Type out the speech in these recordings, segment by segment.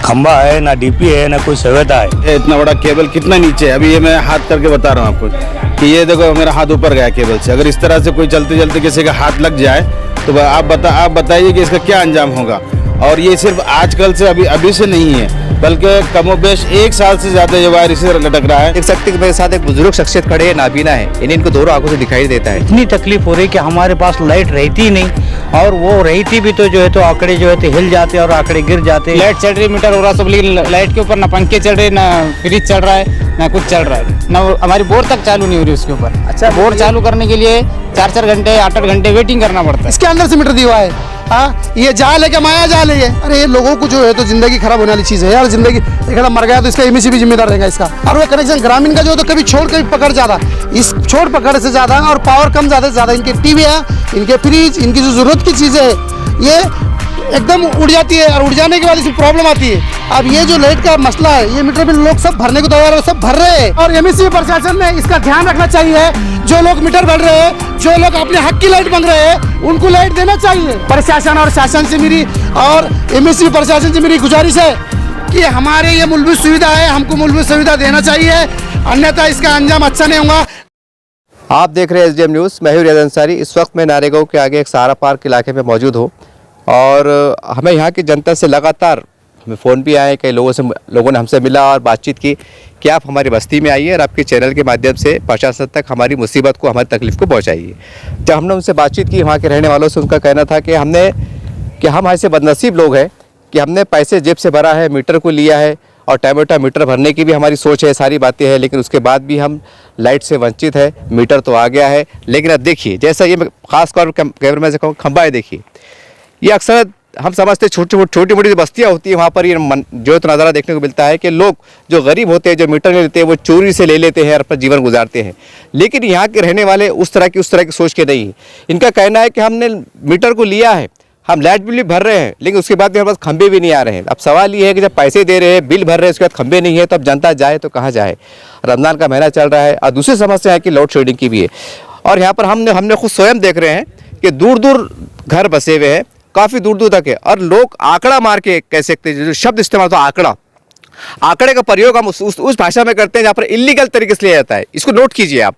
खंबा है ना डीपी है ना कोई सुविधा है। इतना बड़ा केबल कितना नीचे है, अभी ये मैं हाथ करके बता रहा हूँ आपको कि ये देखो मेरा हाथ ऊपर गया केबल से। अगर इस तरह से कोई चलते चलते किसी का हाथ लग जाए तो आप बताइए कि इसका क्या अंजाम होगा। और ये सिर्फ आजकल से अभी से नहीं है, बल्कि कमोबेश 1 साल से ज्यादा ये वायर इसी तरह लटक रहा है। देख सकते हैं मेरे साथ एक बुजुर्ग शख्सियत खड़े हैं, नाबीना है, इनको दोनों आंखों से दिखाई देता है। इतनी तकलीफ हो रही कि हमारे पास लाइट रहती ही नहीं, और वो रहती भी तो जो है तो आंकड़े जो है तो हिल जाते और आंकड़े गिर जाते। लाइट चल रही, मीटर हो रहा सब, लेकिन लाइट के ऊपर ना पंखे चल रहे, ना फ्रिज चल रहा है, ना कुछ चल रहा है, ना हमारी बोर तक चालू नहीं हो रही उसके ऊपर। अच्छा, बोर चालू करने के लिए 4-4 घंटे 8-8 घंटे वेटिंग करना पड़ता है। इसके अंदर से मीटर दिया हुआ है। हाँ, ये जाल है क्या माया जाल है ये? अरे ये लोगों को जो है तो जिंदगी खराब होने वाली चीज़ है यार। जिंदगी एक मर गया तो इसका एमएससी भी जिम्मेदार रहेगा इसका। और वो कनेक्शन ग्रामीण का जो है तो कभी छोड़ कभी पकड़ ज़्यादा, इस छोड़ पकड़ से ज़्यादा और पावर कम ज़्यादा से ज़्यादा। इनके टीवी है, इनके फ्रिज, इनकी जो ज़रूरत की चीज़ें है ये एकदम उड़ जाती है, और उड़ जाने के बाद इसमें प्रॉब्लम आती है। अब ये जो लाइट का मसला है, ये मीटर बिल लोग सब भरने को तैयार है, सब भर रहे हैं। और एमएससी प्रशासन ने इसका ध्यान रखना चाहिए। जो लोग मीटर भर रहे हैं, जो लोग अपने हक की लाइट मांग रहे हैं, उनको लाइट देना चाहिए। प्रशासन और शासन से मेरी और एमएससी प्रशासन से मेरी गुजारिश है कि हमारे ये मूलभूत सुविधा है, हमको मूलभूत सुविधा देना चाहिए, अन्यथा इसका अंजाम अच्छा नहीं होगा। आप देख रहे हैं SDM न्यूज़। मैं हूं रियाज अंसारी। इस वक्त मैं नारेगांव के आगे एक सहारा पार्क इलाके में मौजूद हूं, और हमें यहाँ की जनता से लगातार हमें फ़ोन भी आए, कई लोगों ने हमसे मिला और बातचीत की कि आप हमारी बस्ती में आइए और आपके चैनल के माध्यम से प्रशासन तक हमारी मुसीबत को, हमारी तकलीफ़ को पहुँचाइए। जब हमने उनसे बातचीत की वहाँ के रहने वालों से, उनका कहना था कि हम ऐसे बदनसीब लोग हैं कि हमने पैसे जेब से भरा है, मीटर को लिया है, और टाइम मीटर भरने की भी हमारी सोच है, सारी बातें हैं, लेकिन उसके बाद भी हम लाइट से वंचित है। मीटर तो आ गया है, लेकिन अब देखिए, जैसा ये खासतौर पर कैमरे में से कहूँ, खंबा है, देखिए ये अक्सर हम समझते छोटी मोटी बस्तियाँ होती है, वहाँ पर ये जो तो नज़ारा देखने को मिलता है कि लोग जो गरीब होते हैं, जो मीटर नहीं लेते हैं, वो चोरी से ले लेते हैं और अपना जीवन गुजारते हैं। लेकिन यहाँ के रहने वाले उस तरह की सोच के नहीं है। इनका कहना है कि हमने मीटर को लिया है, हम लाइट बिल भी भर रहे हैं, लेकिन उसके बाद भी हमारे पास खंबे भी नहीं आ रहे हैं। अब सवाल ये है कि जब पैसे दे रहे हैं, बिल भर रहे हैं, उसके बाद खंबे नहीं है, तो अब जनता जाए तो कहाँ जाए। रमज़ान का महीना चल रहा है, और दूसरी समस्या है कि लोड शेडिंग की भी है। और यहाँ पर हमने खुद स्वयं देख रहे हैं कि दूर दूर घर बसे हुए हैं, काफ़ी दूर दूर तक है, और लोग आंकड़ा मार के कह सकते हैं, जो शब्द इस्तेमाल होता है आंकड़े का प्रयोग हम उस भाषा में करते हैं जहाँ पर इलीगल तरीके से लिया जाता है। इसको नोट कीजिए आप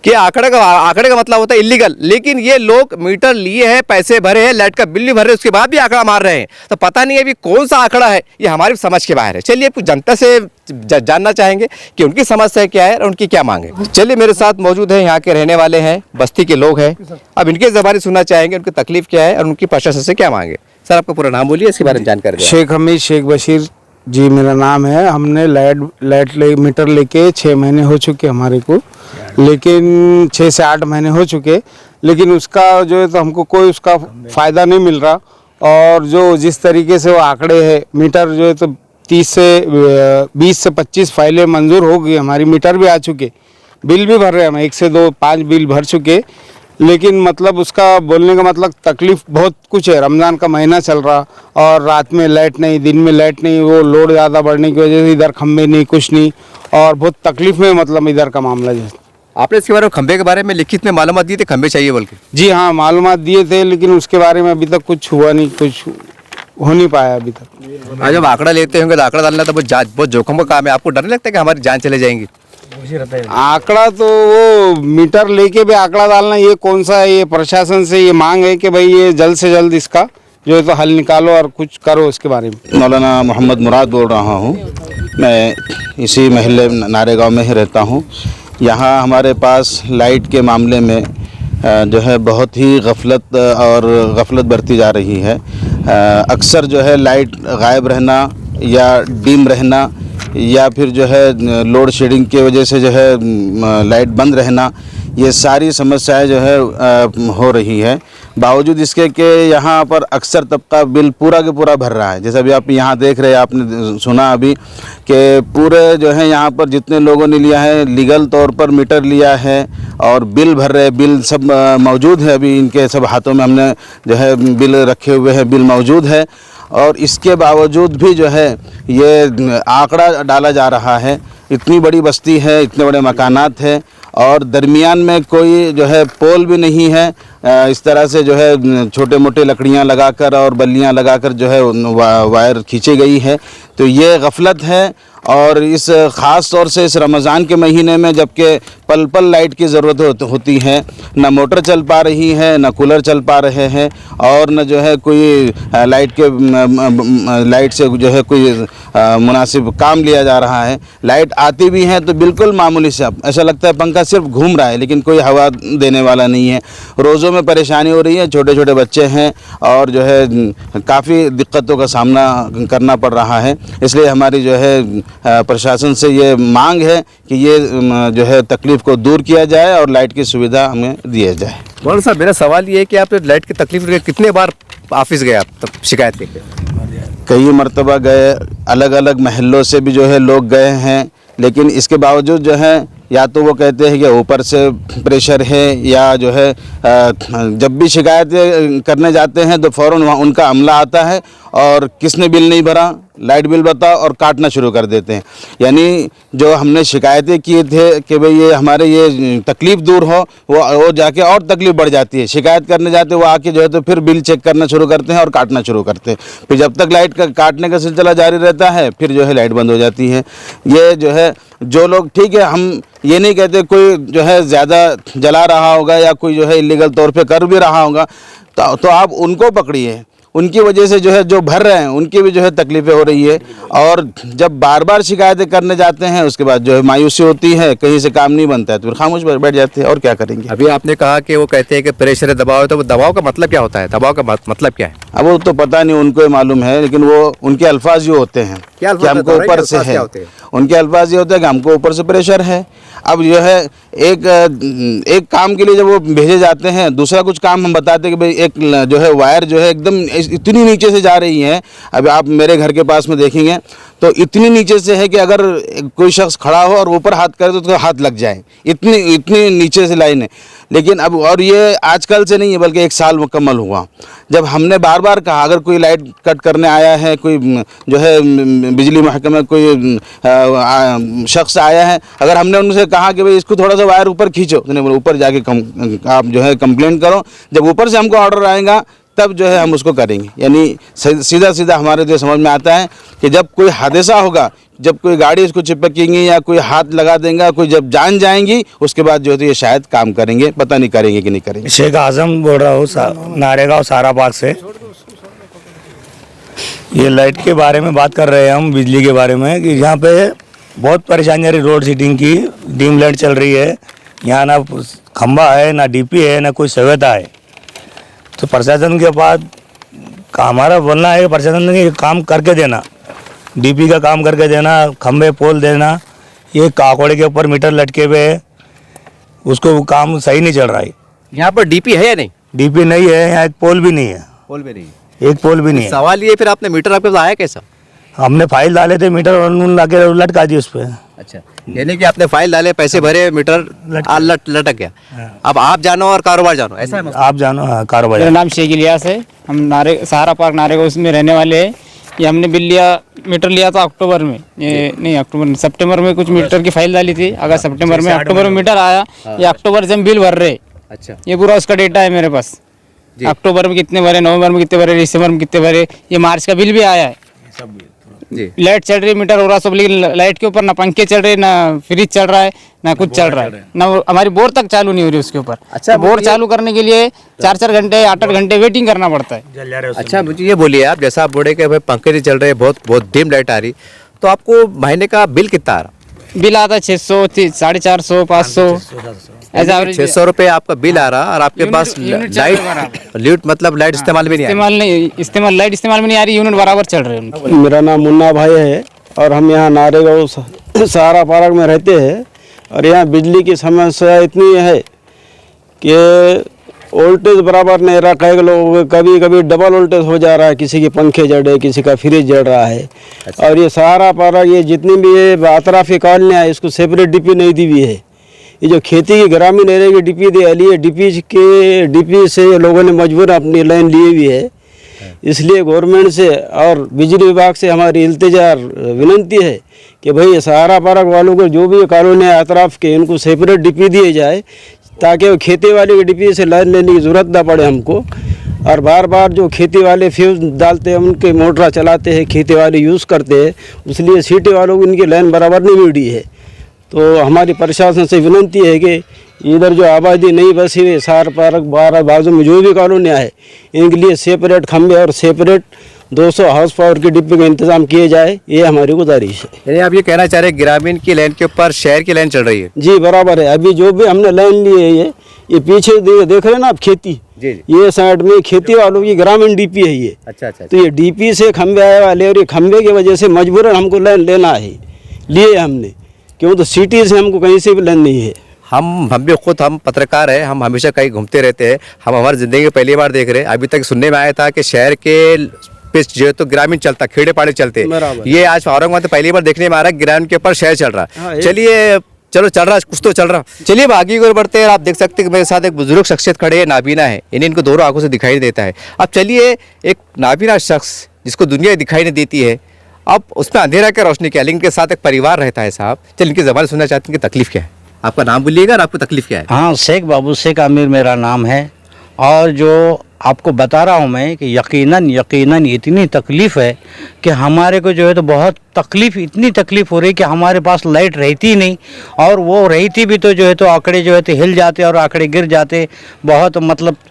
कि आंकड़े का मतलब होता है इलीगल, लेकिन ये लोग मीटर लिए हैं, पैसे भरे हैं, लाइट का बिल भी भरे हैं, उसके बाद भी आंकड़ा मार रहे हैं। तो पता नहीं अभी कौन सा आंकड़ा है, ये हमारी समझ के बाहर है। चलिए कुछ जनता से जानना चाहेंगे कि उनकी समस्या क्या है और उनकी क्या मांग है। चलिए, मेरे साथ मौजूद है, यहाँ के रहने वाले हैं, बस्ती के लोग हैं। अब इनके ज़बानी सुनना चाहेंगे उनकी तकलीफ क्या है और उनकी प्रशासन से क्या मांगे। सर, आपका पूरा नाम बोलिए, इसके बारे में जानकारी दें। शेख हमीद शेख बशीर जी मेरा नाम है। हमने मीटर लेके 6 महीने हो चुके हमारे को, लेकिन 6 से 8 महीने हो चुके, लेकिन उसका जो है तो हमको कोई उसका फ़ायदा नहीं मिल रहा। और जो जिस तरीके से वो आंकड़े हैं, मीटर जो है तो 20 से 25 फाइलें मंजूर हो गई, हमारी मीटर भी आ चुके, बिल भी भर रहे हैं हम, 1 से 2 5 बिल भर चुके, लेकिन मतलब उसका बोलने का मतलब तकलीफ़ बहुत कुछ है। रमज़ान का महीना चल रहा, और रात में लाइट नहीं, दिन में लाइट नहीं, वो लोड ज़्यादा बढ़ने की वजह से इधर खंबे नहीं, कुछ नहीं, और बहुत तकलीफ़ में मतलब इधर का मामला है। आपने इसके बारे में, खंबे के बारे में लिखित में मालूमात दी थी, खंबे चाहिए बोल के? जी हाँ, मालूमात दिए थे, लेकिन उसके बारे में अभी तक कुछ हुआ नहीं, कुछ हो नहीं पाया अभी तक। आज जब आंकड़ा लेते होंगे तो आंकड़ा डालना तो बहुत जोखिम का काम है। आपको डर नहीं लगता कि हमारी जान चले जाएंगी? आंकड़ा तो वो मीटर लेके भी आंकड़ा डालना, ये कौन सा है? ये प्रशासन से ये मांग है कि भाई ये जल्द से जल्द इसका जो है तो हल निकालो और कुछ करो इसके बारे में। मौलाना मोहम्मद मुराद बोल रहा हूँ। मैं इसी महल्ले नारेगांव में ही रहता हूँ। यहाँ हमारे पास लाइट के मामले में जो है बहुत ही गफलत बरती जा रही है। अक्सर जो है लाइट गायब रहना या डिम रहना, या फिर जो है लोड शेडिंग की वजह से जो है लाइट बंद रहना, ये सारी समस्याएं जो है हो रही है। बावजूद इसके कि यहाँ पर अक्सर तबका बिल पूरा के पूरा भर रहा है। जैसे अभी आप यहाँ देख रहे हैं, आपने सुना अभी कि पूरे जो है यहाँ पर जितने लोगों ने लिया है, लीगल तौर पर मीटर लिया है और बिल भर रहे, बिल सब मौजूद है, अभी इनके सब हाथों में हमने जो है बिल रखे हुए हैं, बिल मौजूद है। और इसके बावजूद भी जो है ये आंकड़ा डाला जा रहा है इतनी बड़ी बस्ती है, इतने बड़े मकानात हैं और दरमियान में कोई जो है पोल भी नहीं है। इस तरह से जो है छोटे मोटे लकड़ियां लगाकर और बल्लियां लगाकर जो है वायर खींची गई है। तो ये गफलत है और इस ख़ास तौर से इस रमज़ान के महीने में जबकि पल पल लाइट की ज़रूरत होती है, न मोटर चल पा रही है, न कूलर चल पा रहे हैं और न जो है कोई लाइट से जो है कोई मुनासिब काम लिया जा रहा है। लाइट आती भी है तो बिल्कुल मामूली सा, ऐसा लगता है पंखा सिर्फ घूम रहा है लेकिन कोई हवा देने वाला नहीं है। रोज़ों में परेशानी हो रही है, छोटे छोटे बच्चे हैं और जो है काफ़ी दिक्कतों का सामना करना पड़ रहा है। इसलिए हमारी जो है प्रशासन से ये मांग है कि ये जो है तकलीफ़ को दूर किया जाए और लाइट की सुविधा हमें दिया जाए। मौलाना साहब, मेरा सवाल ये है कि आप लाइट की तकलीफ के कितने बार ऑफिस गए आप तब शिकायत लेके? कई मरतबा गए, अलग अलग महल्लों से भी जो है लोग गए हैं, लेकिन इसके बावजूद जो है या तो वो कहते हैं कि ऊपर से प्रेशर है या जो है जब भी शिकायतें करने जाते हैं तो फ़ौरन वहाँ उनका अमला आता है और किसने बिल नहीं भरा, लाइट बिल बताओ और काटना शुरू कर देते हैं। यानी जो हमने शिकायतें किए थे कि भाई ये हमारे ये तकलीफ़ दूर हो, वो जाके और तकलीफ़ बढ़ जाती है। शिकायत करने जाते वो आके जो है तो फिर बिल चेक करना शुरू करते हैं और काटना शुरू करते हैं। फिर जब तक लाइट का काटने का सिलसिला जारी रहता है फिर जो है लाइट बंद हो जाती है। ये जो है जो लोग, ठीक है, हम ये नहीं कहते कोई जो है ज़्यादा जला रहा होगा या कोई जो है इलीगल तौर पे कर भी रहा होगा तो आप उनको पकड़िए, उनकी वजह से जो है जो भर रहे हैं उनकी भी जो है तकलीफ़ें हो रही है। और जब बार बार शिकायतें करने जाते हैं उसके बाद जो है मायूसी होती है, कहीं से काम नहीं बनता है तो फिर खामोश बैठ जाते हैं और क्या करेंगे। अभी आपने कहा कि वो कहते हैं कि प्रेशर है, दबाव है, तो वो दबाव का मतलब क्या होता है? दबाव का मतलब क्या है? अब वो तो पता नहीं, उनको ही मालूम है, लेकिन वो उनके अल्फाज ये होते हैं कि हमको ऊपर से है, उनके अल्फाज ये होते हैं कि हमको ऊपर से प्रेशर है। अब जो है एक काम के लिए जब वो भेजे जाते हैं, दूसरा कुछ काम हम बताते हैं कि भाई एक जो है वायर जो है एकदम इतनी नीचे से जा रही है। अब आप मेरे घर के पास में देखेंगे तो इतनी नीचे से है कि अगर कोई शख्स खड़ा हो और ऊपर हाथ करे तो उसका हाथ लग जाए, इतनी नीचे से लाइन है। लेकिन अब और ये आजकल से नहीं है बल्कि 1 साल मुकम्मल हुआ जब हमने बार बार कहा अगर कोई लाइट कट करने आया है, कोई जो है बिजली महकमे कोई शख्स आया है, अगर हमने उनसे कहा कि भाई इसको थोड़ा सा वायर ऊपर खींचो, तो नहीं, ऊपर जाके आप जो है कंप्लेंट करो, जब ऊपर से हमको ऑर्डर आएगा तब जो है हम उसको करेंगे। यानी सीधा सीधा हमारे जो समझ में आता है कि जब कोई हादसा होगा, जब कोई गाड़ी उसको चिपकेंगी या कोई हाथ लगा देगा, कोई जब जान जाएंगी उसके बाद जो है तो ये शायद काम करेंगे, पता नहीं करेंगे कि नहीं करेंगे। शेख आजम बोल रहा हूँ नारेगांव साराबाग से। ये लाइट के बारे में बात कर रहे हैं हम, बिजली के बारे में, कि यहाँ पे बहुत परेशानी आ रही रोड सीटिंग की। डीम लाइट चल रही है यहाँ, ना खंबा है, ना डीपी है, ना कोई सुविधा है। तो प्रशासन के पास हमारा बोलना है, प्रशासन ने काम करके देना, डीपी का काम करके देना, खंबे पोल देना। ये काकोड़े के ऊपर मीटर लटके हुए है, उसको काम सही नहीं चल रहा है। यहाँ पर डीपी है या नहीं? डीपी नहीं है यहाँ, एक पोल भी नहीं है। पोल भी नहीं, एक पोल भी नहीं है। सवाल ये, फिर आपने मीटर आपके पास आया कैसा? हमने फाइल डाले थे, मीटर लाके लटका दी उस पर। अच्छा, यानी कि आपने फाइल डाले, पैसे भरे, मीटर लटक गया। अब आप जानो और कारोबार जानो, ऐसा है? आप जानो, हाँ, कारोबार। मेरा नाम शेख इलियास है, हम सहारा पार्क नारेगांव उसमें रहने वाले हैं। ये हमने बिल लिया, मीटर लिया था अक्टूबर में, ये नहीं अक्टूबर नहीं, सितंबर में कुछ मीटर की फाइल डाली थी, अगर सितंबर में, अक्टूबर में मीटर आया। ये अक्टूबर से हम बिल भर रहे। अच्छा, ये पूरा उसका डेटा है मेरे पास, अक्टूबर में कितने भरे, नवंबर में कितने भरे, दिसंबर में कितने भरे, ये मार्च का बिल भी आया है। लाइट चल रही, मीटर हो रहा सब, लेकिन लाइट के ऊपर ना पंखे चल रहे, ना फ्रिज चल रहा है, ना कुछ चल रहा है, ना हमारी बोर तक चालू नहीं हो रही उसके ऊपर। अच्छा, बोर चालू करने के लिए 4-4 घंटे 8-8 घंटे वेटिंग करना पड़ता है। अच्छा, मुझे ये बोलिए आप, जैसा आप बोले कि भाई पंखे नहीं चल रहे, बहुत डिम लाइट आ रही, तो आपको महीने का बिल कितना आ रहा? बिल आता 600, 450, 500 ऐसा। 600 रुपये आपका बिल आ रहा और आपके पास लाइट मतलब लाइट इस्तेमाल भी नहीं लाइट इस्तेमाल में नहीं आ रही, यूनिट बराबर चल रहे हैं। मेरा नाम मुन्ना भाई है और हम यहाँ नारेगांव सहारा पार्क में रहते हैं। और यहाँ बिजली की समस्या इतनी है कि वोल्टेज बराबर नहीं रहा, कई लोग कभी कभी डबल वोल्टेज हो जा रहा है, किसी के पंखे जड़ है, किसी का फ्रिज जड़ रहा है। अच्छा। और ये सहारा पार्क, ये जितनी भी ये अतराफी कॉलोनियाँ है, इसको सेपरेट डीपी नहीं दी हुई है। ये जो खेती की ग्रामीण एरिया की डीपी दे लिए, डीपी से लोगों ने मजबूर अपनी लाइन लिए हुई है। इसलिए गवर्नमेंट से और बिजली विभाग से हमारी इल्तिजार विनंती है कि भाई सहारा पार्क वालों को जो भी कॉलोनी है अतराफ़ के इनको सेपरेट डीपी दिए जाए, ताकि वो खेती वाले की डीपी से लाइन लेने की ज़रूरत ना पड़े हमको। और बार बार जो खेती वाले फ्यूज़ डालते हैं, उनके मोटर चलाते हैं, खेती वाले यूज़ करते हैं, इसलिए सिटी वालों को इनकी लाइन बराबर नहीं मिल रही है। तो हमारी प्रशासन से विनंती है कि इधर जो आबादी नहीं बसी हुई सहारा पार्क बारह बाजू में जो भी कॉलोनियाँ है, इनके लिए सेपरेट खंभे और सेपरेट 200 हाउस पावर की डिब्बे का इंतजाम किए जाए, ये हमारी गुजारिश है। यानी आप ये कहना चाह रहे हैं ग्रामीण की लाइन के ऊपर शहर की लाइन चल रही है? जी बराबर है। अभी जो भी हमने लाइन ली है, ये पीछे देख रहे हैं ना आप खेती, जी। ये साइड में खेती वालों की ग्रामीण डीपी है ये। अच्छा अच्छा। तो ये डीपी से खंभे आए वाले, और ये खंभे की वजह से मजबूरन हमको लाइन लेना है, लिए हमने, क्यों तो सिटी से हमको कहीं से भी लाइन नहीं है। हम भी खुद हम पत्रकार हैं, हम हमेशा कहीं घूमते रहते हैं, हम हमारी ज़िंदगी में पहली बार देख रहे हैं। अभी तक सुनने में आया था कि शहर के पे जो है तो ग्रामीण चलता, खेड़े पाड़े चलते, ये आज औरंगाबाद में पहली बार देखने में आ रहा है ग्रामीण के ऊपर शहर चल रहा है। चलिए चलो चल रहा है, कुछ तो चल रहा। चलिए आगे की ओर बढ़ते हैं। आप देख सकते हैं कि मेरे साथ एक बुजुर्ग शख्सियत खड़े हैं, नाबीना है, इनको दोनों आंखों से दिखाई देता है। अब चलिए एक नाबीना शख्स जिसको दुनिया दिखाई नहीं देती है, अब उसमें अंधेरा क्या रोशनी क्या, लेकिन इनके साथ एक परिवार रहता है साहब। चल इनकी ज़बान सुनना चाहते हैं कि तकलीफ क्या है। आपका नाम बोलिएगा और आपको तकलीफ क्या है? हाँ, शेख बाबू शेख आमिर मेरा नाम है। और जो आपको बता रहा हूँ मैं कि यकीनन इतनी तकलीफ़ है कि हमारे को जो है तो बहुत तकलीफ़, इतनी तकलीफ़ हो रही है कि हमारे पास लाइट रहती ही नहीं, और वो रहती भी तो जो है तो आंकड़े जो है तो हिल जाते और आंकड़े गिर जाते। बहुत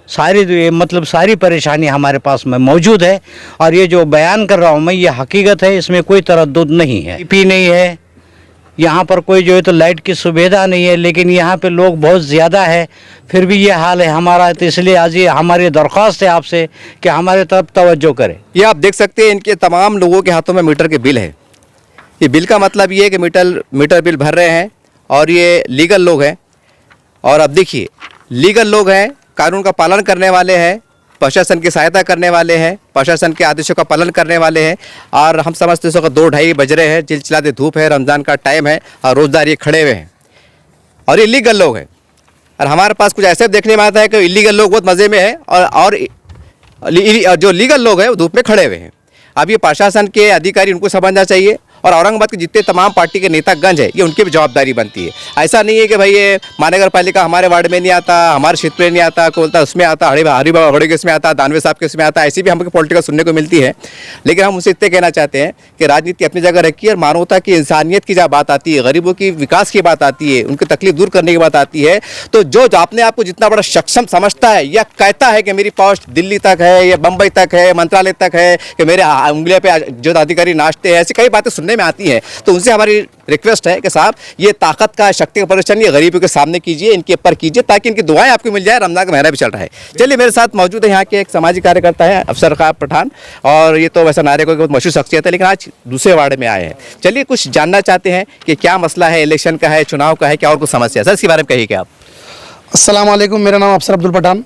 सारी परेशानी हमारे पास में मौजूद है। और ये जो बयान कर रहा हूँ मैं, ये हकीकत है, इसमें कोई तरद्दुद नहीं है। डीपी नहीं है यहाँ पर, कोई जो है तो लाइट की सुविधा नहीं है, लेकिन यहाँ पे लोग बहुत ज़्यादा है, फिर भी ये हाल है हमारा। तो इसलिए आज ये हमारी दरख्वास्त है आपसे कि हमारे तरफ तवज्जो करें। ये आप देख सकते हैं इनके तमाम लोगों के हाथों में मीटर के बिल है। ये बिल का मतलब ये है कि मीटर बिल भर रहे हैं, और ये लीगल लोग हैं। और अब देखिए, लीगल लोग हैं, कानून का पालन करने वाले हैं, प्रशासन की सहायता करने वाले हैं, प्रशासन के आदेशों का पालन करने वाले हैं। और हम समझते हैं 2-2:30 बज रहे हैं, चिलचिलाती धूप है, रमज़ान का टाइम है, और रोज़दार ये खड़े हुए हैं, और ये लीगल लोग हैं। और हमारे पास कुछ ऐसे देखने में आता है कि इलीगल लोग बहुत मज़े में हैं, और जो लीगल लोग हैं वो धूप में खड़े हुए हैं। अब ये प्रशासन के अधिकारी उनको समझना चाहिए, और औरंगाबाद के जितने तमाम पार्टी के नेतागंज है, ये उनकी भी जवाबदारी बनती है। ऐसा नहीं है कि भाई ये महानगर पालिका हमारे वार्ड में नहीं आता, हमारे क्षेत्र में नहीं आता, कोई बोलता उसमें आता, हरी बाबा के इसमें आता, दानवे साहब के इसमें आता, ऐसी भी हमको पॉलिटिकल सुनने को मिलती है। लेकिन हम उनसे इतने कहना चाहते हैं कि राजनीति अपनी जगह रखी है, और मानवता की, इंसानियत की जब बात आती है, गरीबों की विकास की बात आती है, उनकी तकलीफ दूर करने की बात आती है, तो जो अपने आप को जितना बड़ा सक्षम समझता है या कहता है कि मेरी पहुँच दिल्ली तक है या बम्बई तक है, मंत्रालय तक है, कि मेरे उंगलियों पर जो अधिकारी नाचते हैं, ऐसी कई बातें सुनने में आती हैं। तो उनसे हमारी रिक्वेस्ट है कि साहब ये ताकत का, शक्ति का प्रदर्शन ये गरीबों के सामने कीजिए, इनके ऊपर कीजिए, ताकि इनकी दुआएं आपको मिल जाए। रमज़ान का महीना भी चल रहा है। चलिए मेरे साथ मौजूद है यहाँ के एक सामाजिक कार्यकर्ता है अफसर खान पठान, और ये तो वैसा नारे को बहुत मशहूर शख्सियत है, लेकिन आज दूसरे वार्ड में आए हैं। चलिए कुछ जानना चाहते हैं कि क्या मसला है, इलेक्शन का है, चुनाव का है, क्या और कुछ समस्या है, सर इसके बारे में कहिए क्या आप। अस्सलाम वालेकुम, मेरा नाम अफसर अब्दुल पठान।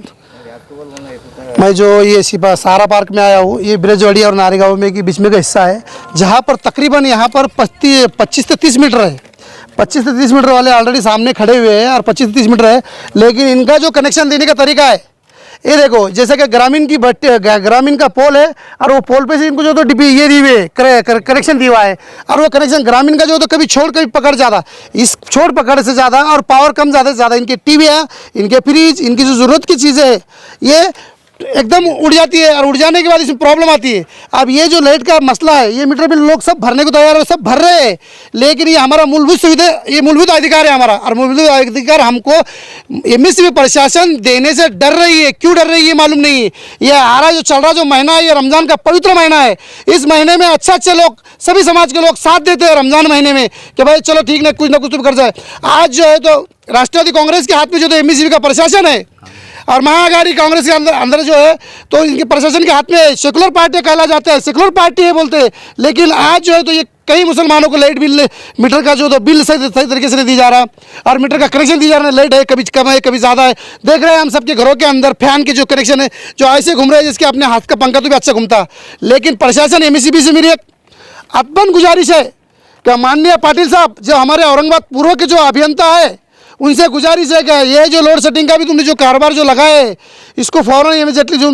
मैं जो ये सहारा पार्क में आया हूँ, ये ब्रजवाड़ी और नारेगांव में के बीच में का हिस्सा है, जहाँ पर तकरीबन यहाँ पर 25 से 30 मीटर है। 25 से 30 मीटर वाले ऑलरेडी सामने खड़े हुए हैं, और 25 से 30 मीटर है, लेकिन इनका जो कनेक्शन देने का तरीका है, ये देखो, जैसे कि ग्रामीण का पोल है, और वो पोल पे से इनको जो तो डीपी ये दी हुए कनेक्शन दिया है, और वो कनेक्शन ग्रामीण का जो तो कभी छोड़ कभी पकड़ ज़्यादा, इस छोड़ पकड़ से ज़्यादा और पावर कम ज़्यादा से ज़्यादा, इनके टीवी है, इनके फ्रिज, इनकी जो ज़रूरत की चीज़ें हैं, ये एकदम उड़ जाती है, और उड़ जाने के बाद इसमें प्रॉब्लम आती है। अब ये जो लाइट का मसला है, ये मीटर बिल लोग सब भरने को तैयार है, सब भर रहे हैं, लेकिन ये हमारा मूलभूत सुविधा, ये मूलभूत अधिकार है हमारा, और मूलभूत अधिकार हमको एमएसपी प्रशासन देने से डर रही है। क्यों डर रही है मालूम नहीं है। ये आ रहा जो चल रहा जो महीना है, ये रमज़ान का पवित्र महीना है। इस महीने में अच्छे लोग, सभी समाज के लोग साथ देते हैं रमज़ान महीने में, कि भाई चलो ठीक ना कुछ तो कर जाए। आज जो है तो राष्ट्रवादी कांग्रेस के हाथ में जो तो एमएसपी का प्रशासन है, और महाआघाड़ी कांग्रेस के अंदर जो है तो इनके प्रशासन के हाथ में सेकुलर पार्टी कहला जाता है, सेकुलर पार्टी है बोलते हैं। लेकिन आज जो है तो ये कई मुसलमानों को लाइट बिल, मीटर का जो तो बिल सही तरीके से नहीं दी जा रहा, और मीटर का कनेक्शन दी जा रहा है, लाइट है कभी कम है कभी ज़्यादा है। देख रहे हैं हम सबके घरों के अंदर फैन के जो कनेक्शन है, जो ऐसे घूम रहे हैं जिसके अपने हाथ का पंखा तो भी अच्छा घूमता। लेकिन प्रशासन एमएसपी से मेरी एक अतबन गुजारिश है कि माननीय पाटिल साहब, जो हमारे औरंगाबाद पूर्व के जो अभियंता है, उनसे गुजारिश है कि ये जो लोड सेटिंग का भी तुमने जो कारोबार जो लगाए इसको फ़ौरन इमीडिएटली जो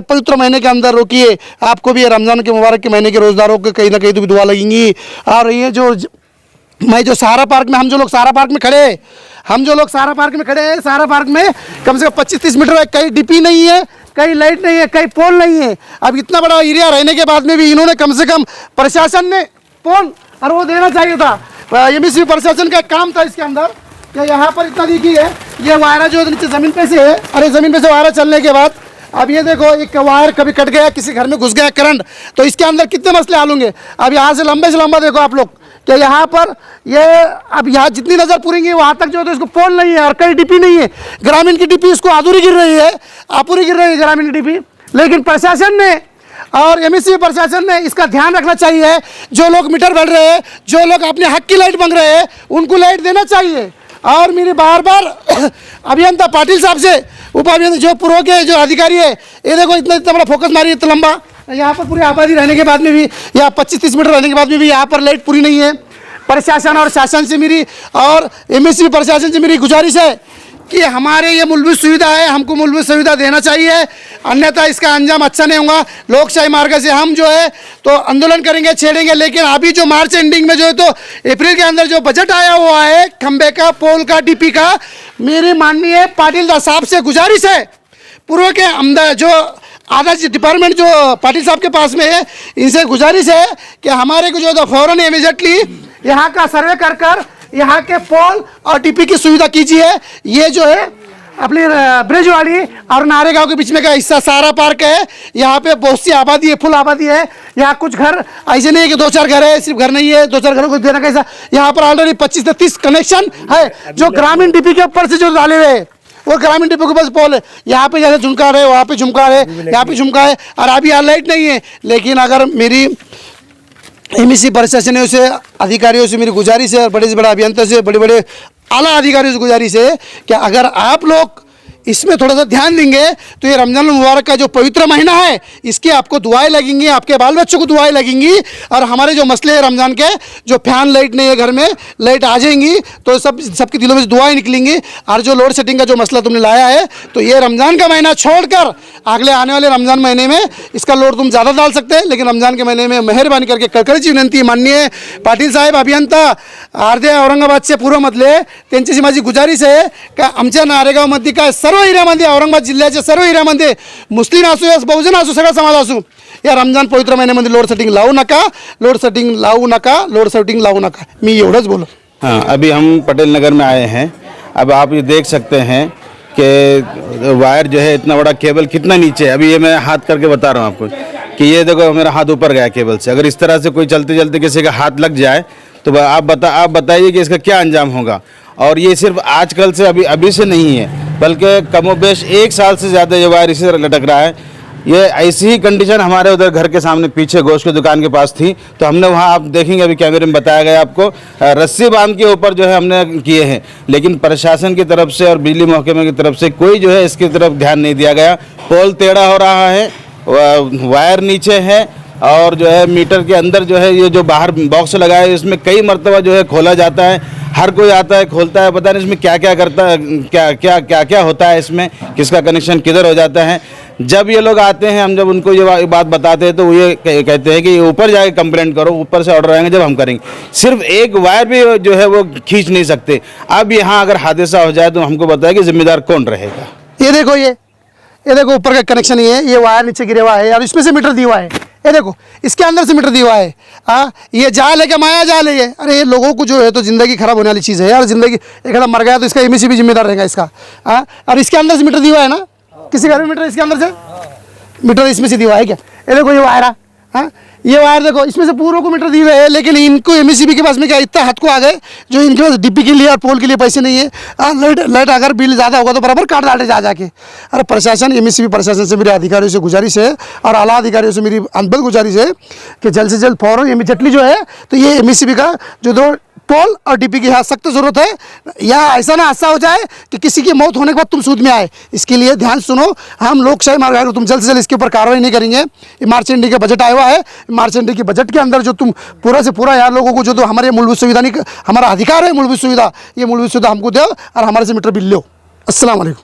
पवित्र महीने के अंदर रोकिए। आपको भी रमज़ान के मुबारक के महीने के रोज़दारों को कहीं ना कहीं तो भी दुआ लगेंगी। और ये जो मैं जो सहारा पार्क में हम जो लोग सहारा पार्क में खड़े हैं, सहारा पार्क में कम से कम 25-30 मीटर है, कहीं डीपी नहीं है, कहीं लाइट नहीं है, कहीं पोल नहीं है। अब इतना बड़ा एरिया रहने के बाद में भी इन्होंने कम से कम प्रशासन ने पोल और वो देना चाहिए था। एमएसपी प्रशासन का काम था इसके अंदर कि यहाँ पर इतना देखिए ये वायरा जो नीचे ज़मीन पे से है, अरे ज़मीन पे से वायरा चलने के बाद अब ये देखो एक वायर कभी कट गया, किसी घर में घुस गया करंट, तो इसके अंदर कितने मसले हल होंगे। अब यहाँ से लंबा देखो आप लोग कि यहाँ पर ये अब यहाँ जितनी नज़र पूरेंगी वहाँ तक जो है तो इसको पोल नहीं है और कहीं डीपी नहीं है। ग्रामीण की डीपी इसको अधूरी गिर रही है, अपूरी गिर रही है ग्रामीण की डीपी। लेकिन प्रशासन ने और एमएसपी प्रशासन ने इसका ध्यान रखना चाहिए। जो लोग मीटर भर रहे हैं, जो लोग अपने हक की लाइट मांग रहे हैं, उनको लाइट देना चाहिए। और मेरी बार अभियंता पाटिल साहब से उप अभियंता जो पूर्व के जो अधिकारी है, ये देखो इतना बड़ा फोकस मारी इतना लंबा, यहाँ पर पूरी आबादी रहने के बाद में भी, यहाँ 25-30 मीटर रहने के बाद में भी यहाँ पर लाइट पूरी नहीं है। प्रशासन और शासन से मेरी और एमएसपी प्रशासन से मेरी गुजारिश है कि हमारे ये मूलभूत सुविधा है, हमको मूलभूत सुविधा देना चाहिए, अन्यथा इसका अंजाम अच्छा नहीं होगा। लोकशाही मार्ग से हम जो है तो आंदोलन करेंगे, छेड़ेंगे, लेकिन अभी जो मार्च एंडिंग में जो है तो अप्रैल के अंदर जो बजट आया हुआ है खंबे का, पोल का, डीपी का, मेरी माननीय पाटिल साहब से गुजारिश है, पूर्व के अंदर जो आधा डिपार्टमेंट जो पाटिल साहब के पास में है, इनसे गुजारिश है कि हमारे को जो है फ़ौरन इमीडिएटली यहाँ का सर्वे कर यहाँ के पोल और डीपी की सुविधा कीजिए। ये जो है अपनी ब्रिजवाड़ी और नारेगांव के बीच में का हिस्सा सहारा पार्क है, यहाँ पे बहुत सी आबादी है, फुल आबादी है। यहाँ कुछ घर ऐसे नहीं है कि 2-4 घर है, सिर्फ घर नहीं है, 2-4 घरों को देना कैसा। यहाँ पर ऑलरेडी 25 से 30 कनेक्शन है जो ग्रामीण डीपी के ऊपर से जो डाले हुए हैं, वो ग्रामीण डिपो के पास पोल है। यहाँ पे जैसे झुमका है, वहाँ पे झुमका है, यहाँ पे झुमका है, और अभी यहाँ लाइट नहीं है। लेकिन अगर मेरी एमएसपी प्रशासन से अधिकारियों से मेरी गुजारिश है और बड़े से बड़े अभियंता से, बड़े आला अधिकारियों से गुजारिश है कि अगर आप लोग इसमें थोड़ा सा ध्यान देंगे तो ये रमज़ान मुबारक का जो पवित्र महीना है, इसकी आपको दुआएं लगेंगी, आपके बाल बच्चों को दुआएं लगेंगी। और हमारे जो मसले हैं रमज़ान के, जो फैन लाइट नहीं है घर में, लाइट आ जाएंगी तो सबके दिलों में से दुआएं निकलेंगी। और जो लोड सेटिंग का जो मसला तुमने लाया है, तो ये रमज़ान का महीना छोड़कर अगले आने वाले रमज़ान महीने में इसका लोड तुम ज़्यादा डाल सकते हैं। लेकिन रमज़ान के महीने में मेहरबानी करके कळकळीची विनंती माननीय पाटील साहेब अभियंता अर्ध्या औरंगाबादचे पूर्व मधले, त्यांच्याशी माझी गुजारिश आहे का आमच्या नारेगावमध्ये काय सर्व एरियामध्ये, औरंगाबाद जिल्ह्याच्या सर्व एरियामध्ये मुस्लिम असो या बहुजन असो, सगळा समाज असो, या रमजान पवित्र महिन्यामध्ये लोड सेटिंग लावू नका, लोड सेटिंग लावू नका, लोड सेटिंग लावू नका। मी एवढंच बोलो। हाँ, अभी हम पटेल नगर में आए हैं। अब आप ये देख सकते हैं कि वायर जो है इतना बड़ा केबल कितना नीचे है। अभी ये मैं हाथ करके बता रहा हूँ आपको कि ये देखो मेरा हाथ ऊपर गया केबल से। अगर इस तरह से कोई चलते चलते किसी का हाथ लग जाए तो आप बताइए कि इसका क्या अंजाम होगा। और ये सिर्फ आजकल से अभी से नहीं है, बल्कि कमोबेश 1 साल से ज़्यादा ये वायर इसी तरह लटक रहा है। ये ऐसी ही कंडीशन हमारे उधर घर के सामने पीछे गोश्त की दुकान के पास थी, तो हमने वहाँ, आप देखेंगे अभी कैमरे में बताया गया आपको, रस्सी बांध के ऊपर जो है हमने किए हैं। लेकिन प्रशासन की तरफ से और बिजली महकमे की तरफ से कोई जो है इसकी तरफ ध्यान नहीं दिया गया। पोल टेढ़ा हो रहा है, वायर नीचे है, और जो है मीटर के अंदर जो है ये जो बाहर बॉक्स लगा है इसमें कई मरतबा जो है खोला जाता है। हर कोई आता है, खोलता है, पता नहीं इसमें क्या क्या करता है, क्या होता है, इसमें किसका कनेक्शन किधर हो जाता है। जब ये लोग आते हैं, हम जब उनको ये बात बताते हैं तो वो ये कहते हैं कि ऊपर जाके कंप्लेंट करो, ऊपर से ऑर्डर आएंगे जब हम करेंगे। सिर्फ एक वायर भी जो है वो खींच नहीं सकते। अब यहाँ अगर हादसा हो जाए तो हमको बताया कि जिम्मेदार कौन रहेगा। ये देखो ऊपर का कनेक्शन ये है, ये वायर नीचे गिरा हुआ है और इसमें से मीटर दिया हुआ है। ये देखो इसके अंदर से मीटर दिया हुआ है। हाँ, ये जाल है क्या माया जाल है ये? अरे ये लोगों को जो है तो ज़िंदगी खराब होने वाली चीज़ है यार। ज़िंदगी एक आदमी मर गया तो इसका एमएसपी भी जिम्मेदार रहेगा इसका। हाँ, और इसके अंदर से मीटर दिया हुआ है ना, किसी घर में मीटर इसके अंदर से मीटर इसमें से दिया हुआ है क्या? ये देखो ये वायर। हाँ, ये वायर देखो इसमें से पूरों को मीटर दिए हुए हैं, लेकिन इनको एमएसपी के पास में क्या इतना हाथ को आ गए जो इनके पास डीपी के लिए और पोल के लिए पैसे नहीं है। लाइट अगर बिल ज़्यादा होगा तो बराबर काट डाले जाके। अरे प्रशासन, एमएसपी प्रशासन से मेरे अधिकारियों से गुजारिश है और आला अधिकारियों से मेरी अनबल गुजारिश है कि जल्द से जल्द फ़ौरन इमीडिएटली जो है तो ये एमएसपी का जो दो पोल और डीपी की यहाँ सख्त जरूरत है। यहाँ ऐसा ना हादसा हो जाए कि किसी की मौत होने के बाद तुम सूद में आए। इसके लिए ध्यान सुनो, हम लोकशाही मार्ग अगर तुम जल्द से जल्द इसके ऊपर कार्रवाई नहीं करेंगे। मार्च एंड का बजट आया हुआ है, मार्च एंड के बजट के अंदर जो तुम पूरा से पूरा यार लोगों को जो हमारे मूलभूत सुविधा नहीं, हमारा अधिकार है मूलभूत सुविधा, ये मूलभूत सुविधा हमको दो और हमारे से मीटर बिल लो। अस्सलाम वालेकुम।